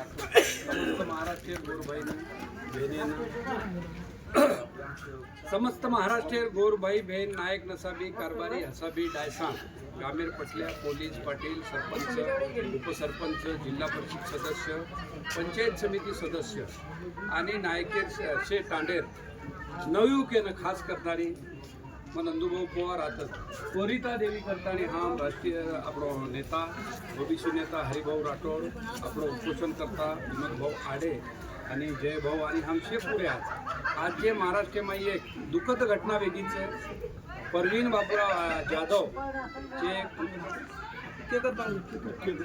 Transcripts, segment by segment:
समस्त महाराष्ट्रीय गोरभाई समस्त महाराष्ट्रीय गोरभाई बहन नायक नसाबी कारभारी हसाबी डायसा गामेर पटल्या पोलीस पाटील सरपंच उपसरपंच जिल्हा परिषद सदस्य पंचायत समिती सदस्य आणि नायकेर शे तांडेर नवयुवकेनं खास करणारी मग नंदूभाऊ पवार आता त्वरिता देवी करताना हा राष्ट्रीय आपलो नेता भविष्य नेता हरिभाऊ राठोड आपलो उपोषण करता विनोद भाऊ आडे आणि जय भाऊ आणि आमचे पुढे आज जे महाराष्ट्रामध्ये एक दुःखद घटना वेगळीच आहे परवीन बापूराव जाधव जे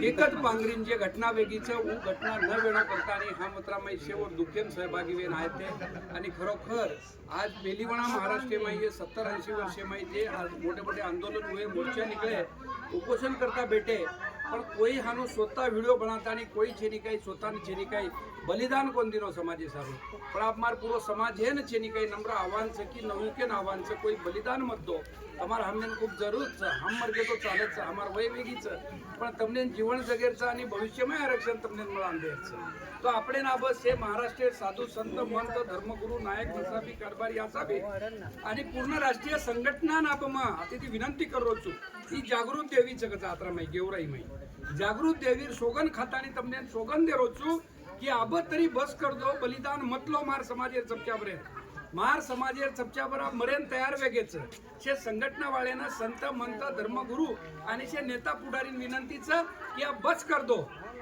एकच पांगरींची घटना वेगळीचं वो घटना न वेळा करता आणि हा मात्र शेवर दुखेन सहभागी वेन आहेत ते आणि खरोखर आज बेलीवणा महाराष्ट्रामध्ये 70-80 वर्षे जे आज मोठे मोठे आंदोलन हुए मोर्चे निकले उपोषण करता बेटे पण कोई हानो स्वतः वीडियो बनाता नहीं कोई छेनिकाई स्वतः छेनिकाई बलिदान कौन दिनो समाजे सारो पण आप मार पूरो समाज है न छेनिकाई नम्र आह्वान से कि नवयुकेन आह्वान से कोई बलिदान मत दो हमार हमने खूब जरूर हम मर गए तो चालत हमार वय वेगीच पण तमने जीवन जगेरचं आणि भविष्यमय आरक्षण तमने मला द्यायचं तो आपले ना बस हे महाराष्ट्रीय साधू संत मंत धर्मगुरु नायक नसाबी कारभारी असावे आणि पूर्ण राष्ट्रीय संघटना नापमा आता ती विनंती करू ही जागृत देवीचं कथा आत्रा माई गेवराई माई जागृत देवी सोगन खातानी तमने सोगन दे रोचू कि अब तरी बस कर दो बलिदान मतलो मार समाजेर चपच्याबरे मार समाजेर चपच्याबरा मरेन तयार वेगेच शे संघटना वाळेनं संत मंत धर्मगुरु आणि शे नेता पुढारी विनंतीचं की अब बस कर दो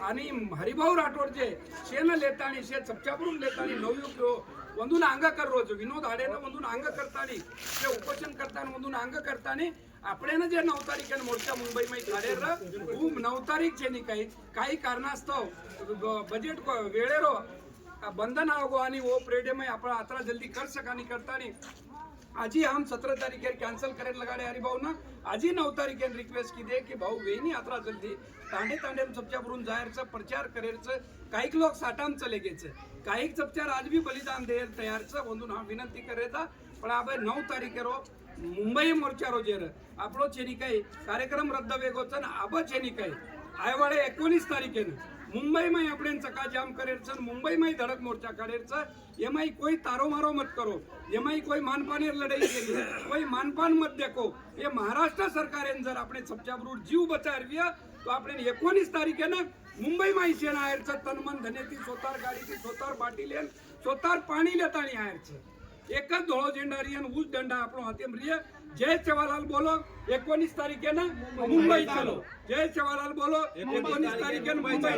आणि हरिभाऊ राठोड जे शेन लेतानी शे चपच्याबरून लेतानी नवयुवक वंदून अंग कर रोज विनोद आडेनं वंदून अंग करतानी ते उपोषण करताना वंदून अंग करतानी आपल्यानं जे 9 तारीखेन मोर्चा मुंबईमध्ये काढेल खूप 9 तारीख छेनी काही कारणास्तव बजेट वेळेरो बंधन आवगो आणि वो प्रेडे में आपण आत्रा जल्दी कर सकानी करतानी आजी हम 17 तारीखेर कैंसल करे लगाडे हरिभाऊ ना आजी 9 तारीखेन रिक्वेस्ट की दे की भाऊ वेनी आत्रा जल्दी तांडे तांडे चपच्यावरून जाहीरचं प्रचार करेरचं काही लोक साठाम चले गेचं काही चपचार आज भी बलिदान दे तयारचं म्हणून हा विनंती करायचा पण अब 9 तारीखेरो मुंबई मोर्चा रोजेर आपलो छेनिकाई कार्यक्रम रद्द वेगोचं अब छेनिकाई आयवाडे 19 तारीखेनं मुंबई में अपने चका जाम करेरचं मुंबई में धड़क मोर्चा काढेरचं एमाई कोई तारो मारो मत करो एमाई कोई मानपानेर लड़ाई केली कोई मानपान मत देखो ये महाराष्ट्र सरकारेन जर अपने चपच्याबरूड जीव बचाविया तो अपने 19 तारीखेनं मुंबई में शेण आहेरचं तनमन धनेती स्वतार गाडीती स्वतार बाटीलेन स्वतार पाणी लेतानी आहेरचं एकच धोळो झेंडा रियन ऊस दंडा आपलो हातेम रिय जय सेवालाल बोलो 19 तारीखेनं मुंबई चलो जय सेवालाल बोलो 19 तारीखेनं मुंबई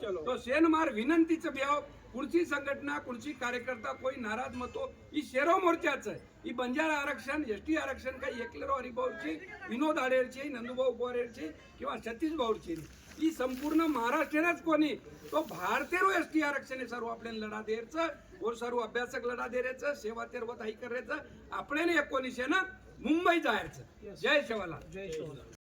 चलो तो शेन मार विनंतीचं ब्याव कुणची संघटना कुणची कार्यकर्ता कोई नाराज मतो ही शेरो मोर्चाचं ही बंजारा आरक्षण एसटी आरक्षण काही एकलेरो हरिभाऊची विनोद आडेरची नंदूभाऊ पवारची किंवा सतीश भाऊची ही संपूर्ण महाराष्ट्रानच कोणी तो भारतीय एसटी आरक्षण सर्व आपल्याला लढा द्यायचं और सर्व अभ्यासक लढा द्यायचं सेवा तेरवत हाई करायचं आपल्याला 19 ना मुंबई जायचं जय शिवालाल जय शिवालाल